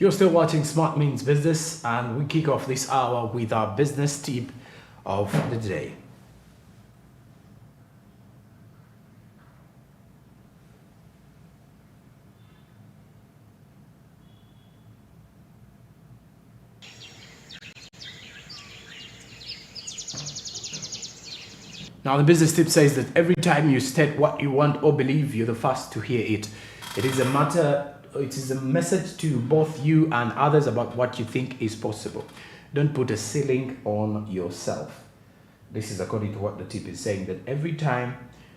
You're still watching Smart Means Business, and we kick off this hour with our business tip of the day. Now, the business tip says that every time you state what you want or believe, you're the first to hear it. It is a message to both you and others about what you think is possible. Don't put a ceiling on yourself. This is according to what the tip is saying, that every time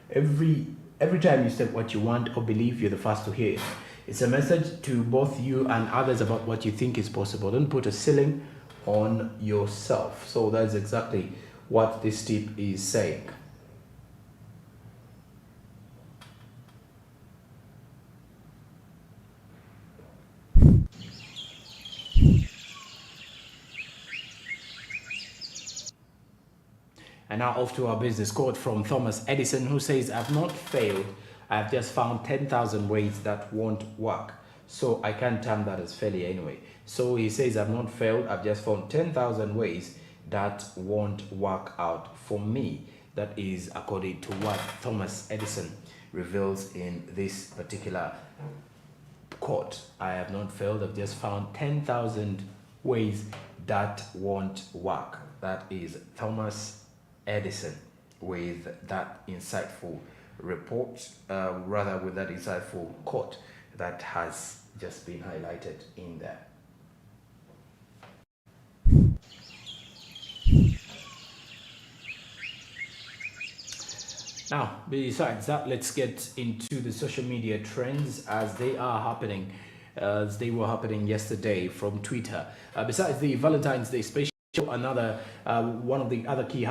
you state what you want or believe, you're the first to hear it. It's a message to both you and others about what you think is possible. Don't put a ceiling on yourself. So that's exactly what this tip is saying. And now off to our business quote from Thomas Edison, who says, "I've not failed. I've just found 10,000 ways that won't work. So I can't term that as failure anyway." So he says, "I've not failed. I've just found 10,000 ways that won't work out for me." That is according to what Thomas Edison reveals in this particular quote. "I have not failed. I've just found 10,000 ways that won't work." That is Thomas Edison with that insightful report, with that insightful quote that has just been highlighted in there. Now, besides that, let's get into the social media trends as they are happening, as they were happening yesterday from Twitter. Besides the Valentine's Day special, another one of the other key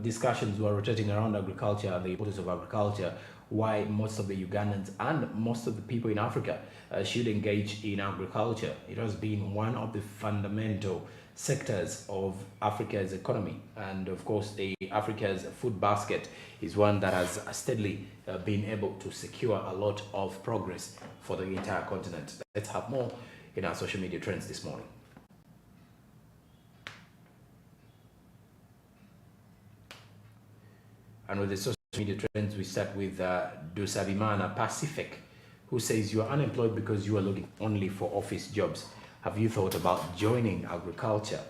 discussions were rotating around agriculture and the importance of agriculture, why most of the Ugandans and most of the people in Africa should engage in agriculture. It has been one of the fundamental sectors of Africa's economy, and of course Africa's food basket is one that has steadily been able to secure a lot of progress for the entire continent. Let's have more in our social media trends this morning. And with the social media trends, we start with Dusabimana Pacific, who says, "You are unemployed because you are looking only for office jobs. Have you thought about joining agriculture?"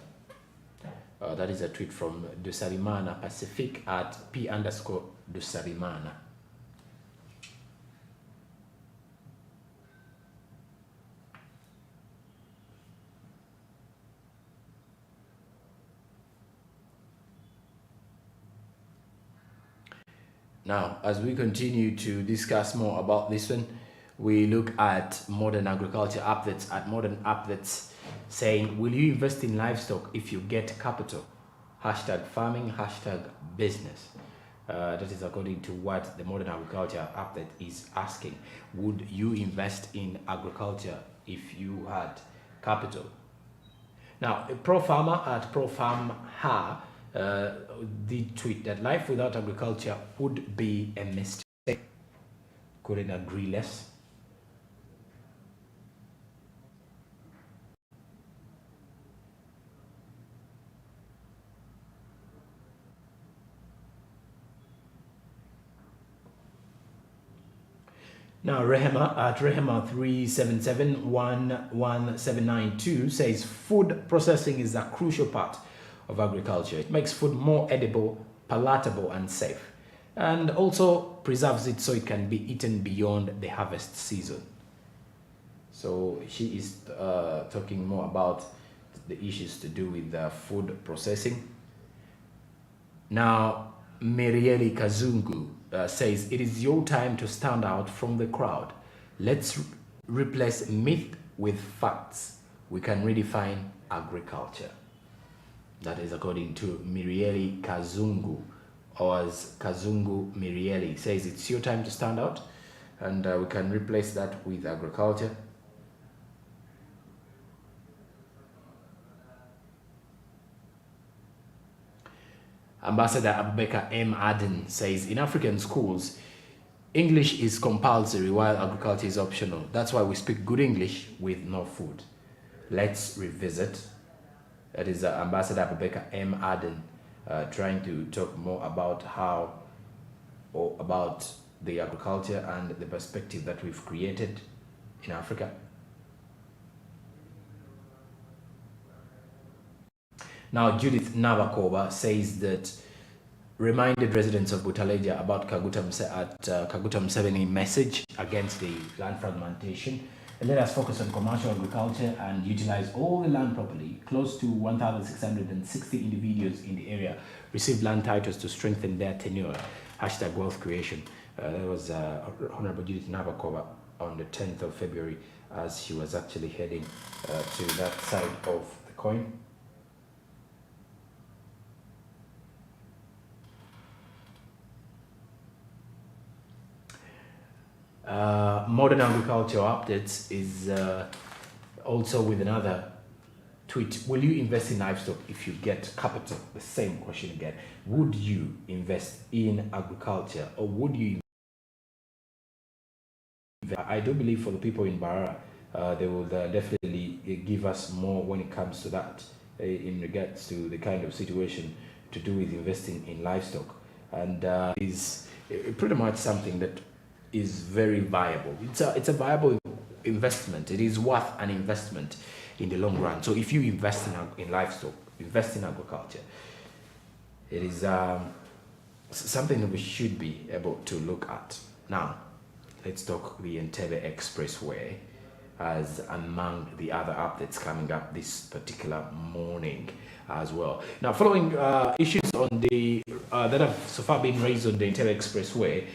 That is a tweet from Dusabimana Pacific at P_Dusabimana. Now, as we continue to discuss more about this one, we look at modern agriculture updates, saying, "Will you invest in livestock if you get capital? #farming, #business." That is according to what the modern agriculture update is asking. Would you invest in agriculture if you had capital? Now, Pro Farmer at ProFarmHa did tweet that life without agriculture would be a mistake. Couldn't agree less. Now, Rehema at Rehema 377-11792 says, "Food processing is a crucial part of agriculture. It makes food more edible, palatable, and safe, and also preserves it so it can be eaten beyond the harvest season." So she is talking more about the issues to do with food processing. Now, Mirieli Kazungu says, "It is your time to stand out from the crowd. Let's replace myth with facts. We can redefine agriculture." That is according to Mirieli Kazungu, or as Kazungu Mirieli says, "It's your time to stand out, and we can replace that with agriculture." Ambassador Abubakar M. Aden says, "In African schools, English is compulsory while agriculture is optional. That's why we speak good English with no food." let's revisit. That is Ambassador Abubakar M. Aden trying to talk more about how, or about the agriculture and the perspective that we've created in Africa. Now, Judith Navakoba says that reminded residents of Butaleja about Kaguta Museveni message against the land fragmentation. And let us focus on commercial agriculture and utilize all the land properly. Close to 1,660 individuals in the area received land titles to strengthen their tenure. Hashtag wealth creation. That was Honorable Judith Navakoba on the 10th of February as she was actually heading to that side of the coin. Modern agriculture updates is also with another tweet. Will you invest in livestock if you get capital? The same question again. Would you invest in agriculture, or would you invest? I do believe for the people in Barra, they will definitely give us more when it comes to that in regards to the kind of situation to do with investing in livestock, and is pretty much something that is very viable. It's a viable investment. It is worth an investment in the long run. So if you invest in livestock, invest in agriculture, it is something that we should be able to look at. Now, let's talk the Entebbe Expressway as among the other updates coming up this particular morning as well. Now, following issues on the that have so far been raised on the Entebbe Expressway,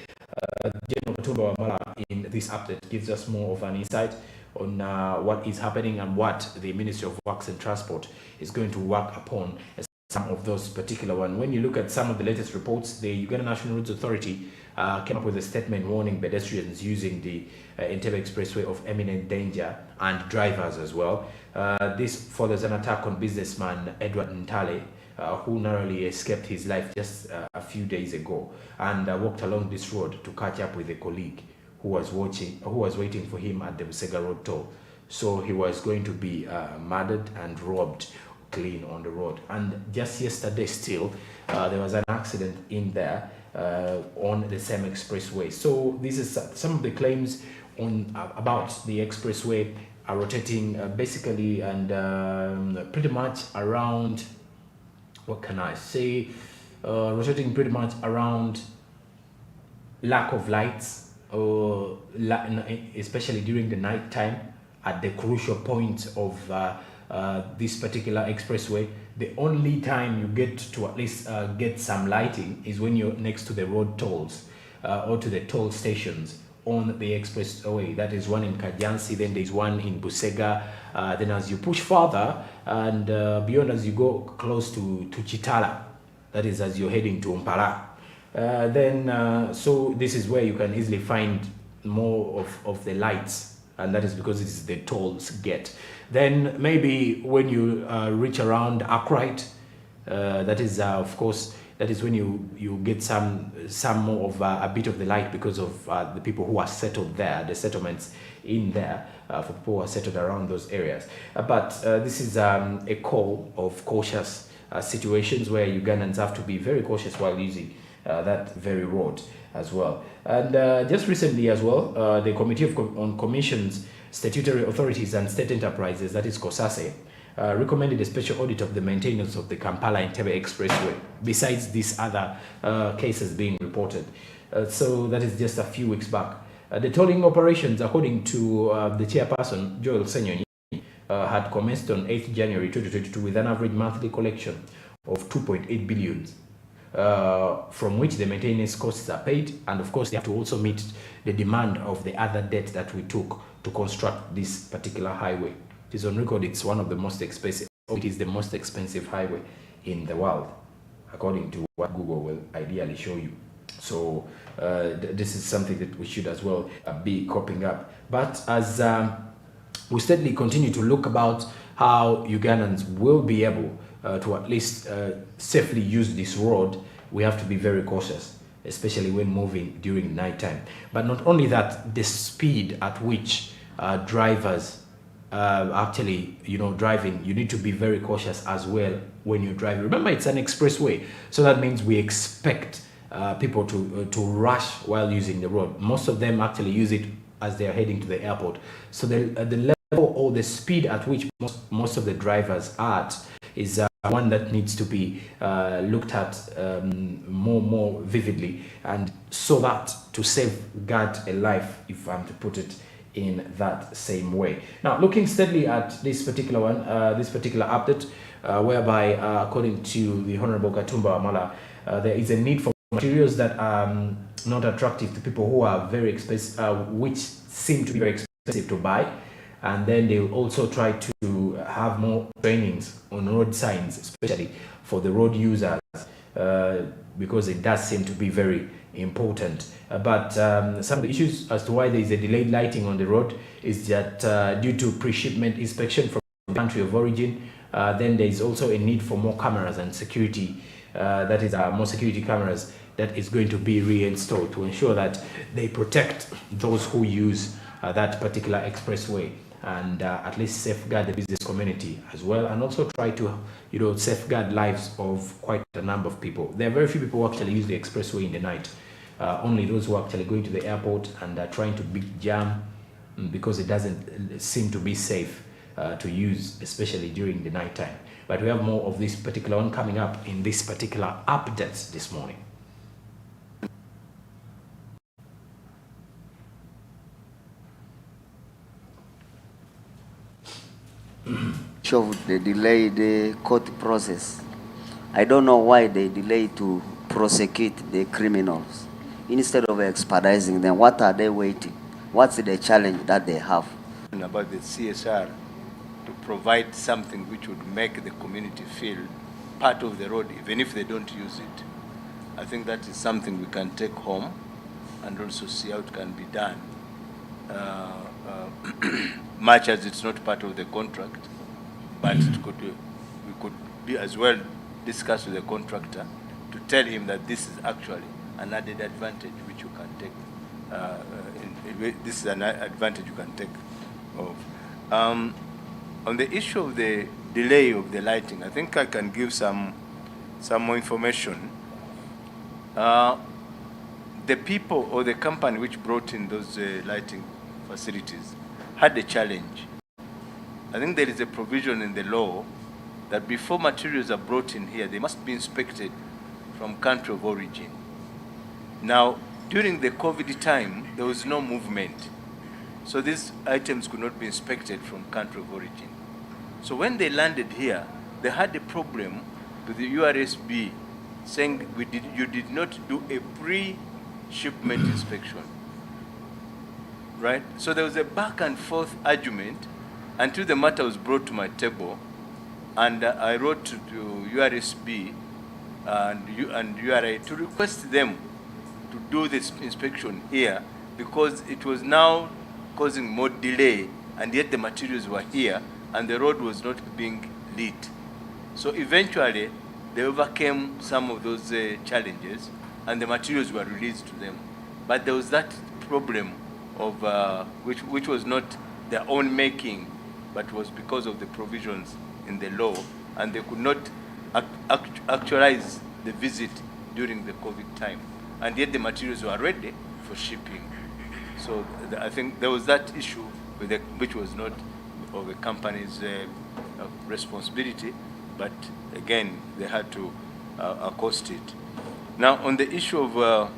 General Katumba Wamala in this update gives us more of an insight on what is happening and what the Ministry of Works and Transport is going to work upon as some of those particular ones. When you look at some of the latest reports, the Uganda National Roads Authority came up with a statement warning pedestrians using the Entebbe Expressway of imminent danger, and drivers as well. This follows an attack on businessman Edward Ntale, who narrowly escaped his life just a few days ago, and walked along this road to catch up with a colleague who was waiting for him at the Busega Road toll. So he was going to be murdered and robbed clean on the road. And just yesterday still, there was an accident in there on the same expressway. So this is some of the claims on about the expressway are rotating basically and pretty much around, what can I say, rotating pretty much around lack of lights, or especially during the night time at the crucial point of this particular expressway. The only time you get to at least get some lighting is when you're next to the road tolls or to the toll stations on the expressway. That is one in Kajansi, then there's one in Busega, then as you push further and beyond, as you go close to Chitala, that is as you're heading to Umpala, so this is where you can easily find more of the lights, and that is because it is the tolls gate. Then maybe when you reach around Arkwright, that is of course, that is when you get some more of a bit of the light because of the people who are settled there, the settlements in there, for people who are settled around those areas. But this is a call of cautious situations where Ugandans have to be very cautious while using that very road as well. And just recently as well, the Committee on Commissions, Statutory Authorities and State Enterprises, that is COSASE, recommended a special audit of the maintenance of the Kampala-Entebbe Expressway, besides these other cases being reported. So that is just a few weeks back. The tolling operations, according to the chairperson, Joel Senyonyi, had commenced on 8th January 2022 with an average monthly collection of 2.8 billion, from which the maintenance costs are paid, and of course they have to also meet the demand of the other debt that we took to construct this particular highway. It is on record, it's one of the most expensive, it is the most expensive highway in the world, according to what Google will ideally show you. So this is something that we should as well be coping up. But as we steadily continue to look about how Ugandans will be able to at least safely use this road, we have to be very cautious, especially when moving during nighttime. But not only that, the speed at which drivers actually, driving, you need to be very cautious as well when you drive. Remember, it's an expressway, so that means we expect people to rush while using the road. Most of them actually use it as they are heading to the airport. So the level or the speed at which most of the drivers are at is one that needs to be looked at more vividly, and so that to safeguard a life, if I'm to put it in that same way. Now, looking steadily at this particular one, this particular update, whereby according to the Honorable Katumba Amala, there is a need for materials that are not attractive to people who are very expensive, which seem to be very expensive to buy. And then they will also try to have more trainings on road signs, especially for the road users, because it does seem to be very important. But some of the issues as to why there is a delayed lighting on the road is that due to pre-shipment inspection from the country of origin, then there is also a need for more cameras and security, that is more security cameras that is going to be reinstalled to ensure that they protect those who use that particular expressway, and at least safeguard the business community as well, and also try to safeguard lives of quite a number of people. There are very few people who actually use the expressway in the night. Only those who are actually going to the airport and are trying to big jam, because it doesn't seem to be safe to use, especially during the night time. But we have more of this particular one coming up in this particular update this morning. Of the delayed court process. I don't know why they delay to prosecute the criminals instead of expediting them. What are they waiting? What's the challenge that they have? About the CSR, to provide something which would make the community feel part of the road, even if they don't use it. I think that is something we can take home and also see how it can be done. Much as it's not part of the contract, but we could be as well discuss with the contractor to tell him that this is actually an added advantage which you can take. This is an advantage you can take of. On the issue of the delay of the lighting, I think I can give some more information. The people or the company which brought in those lighting facilities had a challenge. I think there is a provision in the law that before materials are brought in here, they must be inspected from country of origin. Now, during the COVID time, there was no movement. So these items could not be inspected from country of origin. So when they landed here, they had a problem with the URSB saying you did not do a pre-shipment inspection. Right? So there was a back and forth argument until the matter was brought to my table, and I wrote to URSB and URA to request them to do this inspection here, because it was now causing more delay, and yet the materials were here and the road was not being lit. So eventually they overcame some of those challenges and the materials were released to them. But there was that problem of which was not their own making, but was because of the provisions in the law, and they could not actualize the visit during the COVID time, and yet the materials were ready for shipping. So I think there was that issue with which was not of the company's responsibility, but again they had to accost it. Now on the issue of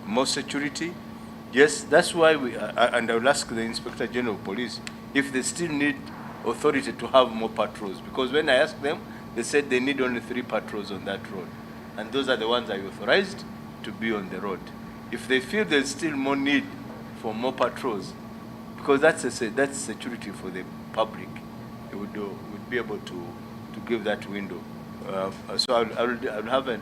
more security, yes, that's why and I will ask the Inspector General of Police if they still need authority to have more patrols, because when I asked them, they said they need only 3 patrols on that road, and those are the ones I authorized to be on the road. If they feel there's still more need for more patrols, because that's security for the public, they would be able to give that window. So I'll have a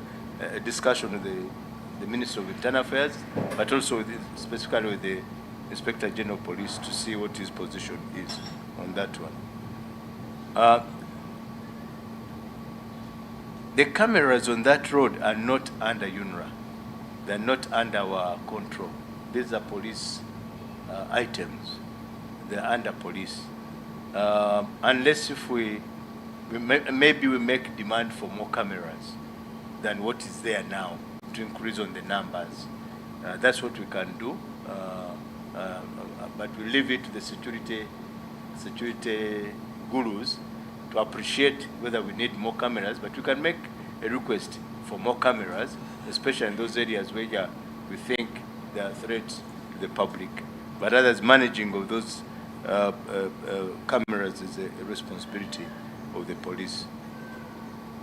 discussion with the Minister of Internal Affairs, but also specifically with the Inspector General of Police to see what his position is on that one. The cameras on that road are not under UNRA. They're not under our control. These are police items. They're under police. unless if maybe we make demand for more cameras than what is there now to increase on the numbers. That's what we can do, but we leave it to the security gurus to appreciate whether we need more cameras, but we can make a request for more cameras, especially in those areas where we think there are threats to the public. But others, managing of those cameras is a responsibility of the police.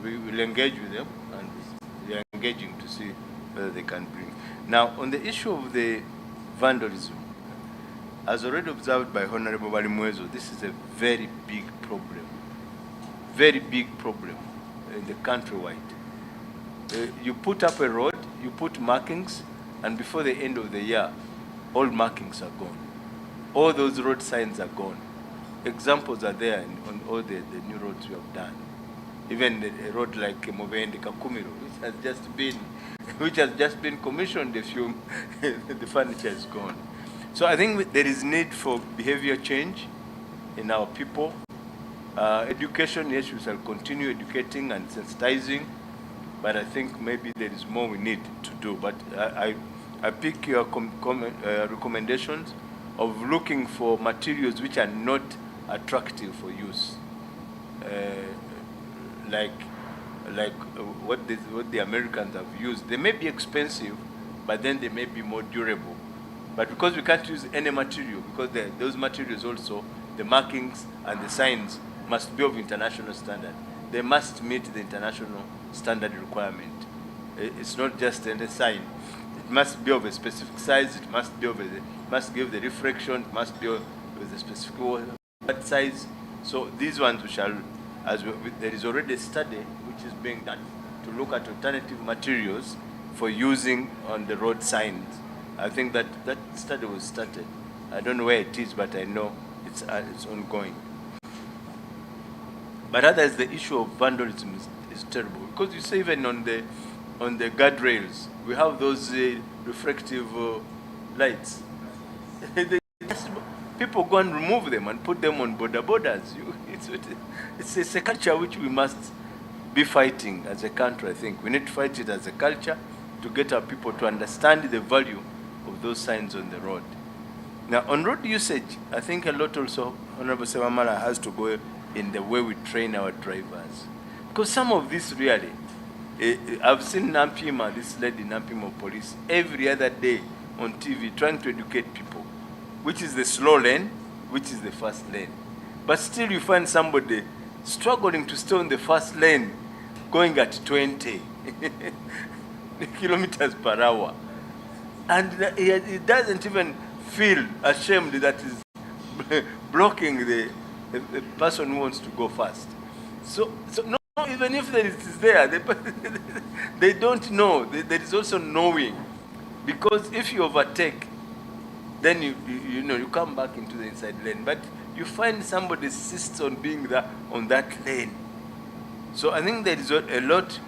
We will engage with them, and they are engaging to see whether they can bring. Now, on the issue of the vandalism, as already observed by Honorable Balimwezo, this is a very big problem in the countrywide. You put up a road, you put markings, and before the end of the year, all markings are gone. All those road signs are gone. Examples are there on all the new roads we have done. Even a road like Movende Kakumiro, which has just been commissioned, the furniture is gone. So I think there is need for behavior change in our people. Education, yes, we shall continue educating and sensitizing, but I think maybe there is more we need to do. But I pick your recommendations of looking for materials which are not attractive for use, like what the Americans have used. They may be expensive, but then they may be more durable. But because we can't use any material, because those materials also, the markings and the signs must be of international standard. They must meet the international standard requirement. It's not just any sign. It must be of a specific size. It must be must give the reflection. It must be with a specific word size. So these ones we shall, there is already a study which is being done to look at alternative materials for using on the road signs. I think that study was started. I don't know where it is, but I know it's ongoing. But otherwise, the issue of vandalism is terrible, because you say even on the guardrails we have those reflective lights. People go and remove them and put them on borders. It's a culture which we must be fighting as a country. I think we need to fight it as a culture to get our people to understand the value of those signs on the road. Now, on road usage, I think a lot also, Honorable Sewamala, has to go in the way we train our drivers. Because some of this really, I've seen Nampima, this lady Nampima police, every other day on TV trying to educate people, which is the slow lane, which is the fast lane. But still you find somebody struggling to stay on the fast lane, going at 20 kilometers per hour. And he doesn't even feel ashamed that he's blocking the person who wants to go fast. So no, even if there is there, they don't know. There is also knowing. Because if you overtake, then you come back into the inside lane. But you find somebody insists on being there on that lane. So I think there is a lot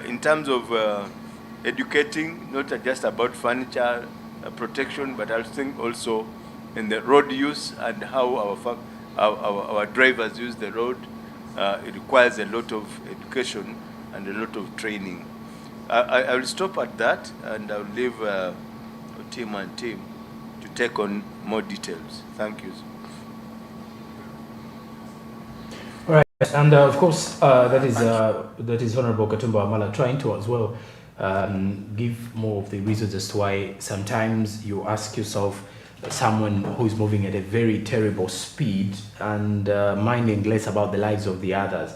in terms of educating, not just about furniture protection, but I think also in the road use and how our drivers use the road. It requires a lot of education and a lot of training. I will stop at that, and I'll leave team to take on more details. Thank you. All right, and of course that is Honorable Katumba Amala trying to as well give more of the reasons as to why sometimes you ask yourself, someone who is moving at a very terrible speed and minding less about the lives of the others.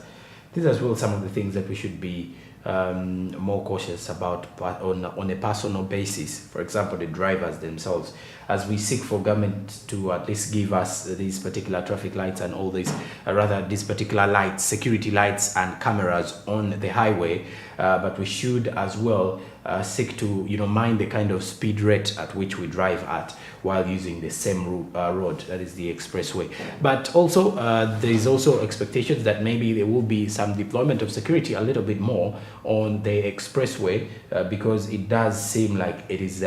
These are as well some of the things that we should be more cautious about on a personal basis. For example, the drivers themselves, as we seek for government to at least give us these particular traffic lights and all these, these particular lights, security lights and cameras on the highway, but we should as well seek to mind the kind of speed rate at which we drive at while using the same road, that is the expressway. But also there is also expectations that maybe there will be some deployment of security a little bit more on the expressway, because it does seem like it is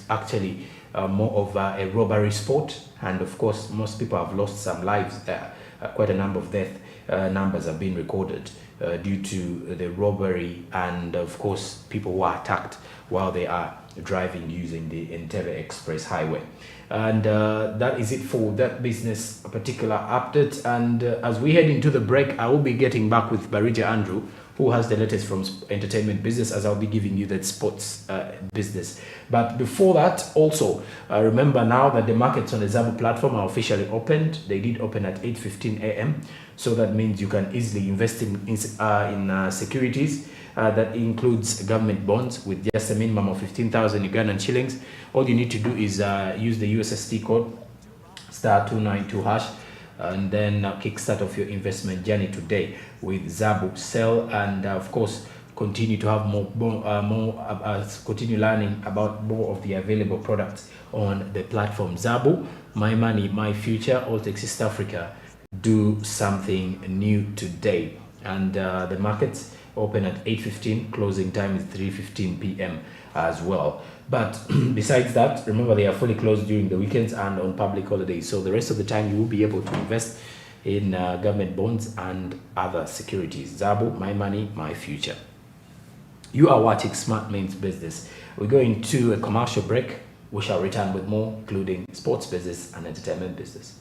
actually more of a robbery sport, and of course most people have lost some lives there. Quite a number of death numbers have been recorded due to the robbery, and of course people who are attacked while they are driving using the Entebbe Express Highway. And that is it for that business particular update. And as we head into the break, I will be getting back with Barija Andrew, who has the latest from entertainment business, as I'll be giving you that sports business. But before that, also remember now that the markets on the Zabu platform are officially opened. They did open at 8:15 a.m. So that means you can easily invest in securities. That includes government bonds with just a minimum of 15,000 Ugandan shillings. All you need to do is use the USSD code *292#, and then kickstart off your investment journey today with Zabu. Sell and of course continue to have continue learning about more of the available products on the platform. Zabu, my money, my future. All Tech East Africa, do something new today. And the markets open at 8:15, closing time is 3:15 p.m. as well. But besides that, remember they are fully closed during the weekends and on public holidays. So the rest of the time you will be able to invest in government bonds and other securities. Zabu, my money, my future. You are watching Smart Means Business. We're going to a commercial break. We shall return with more, including sports business and entertainment business.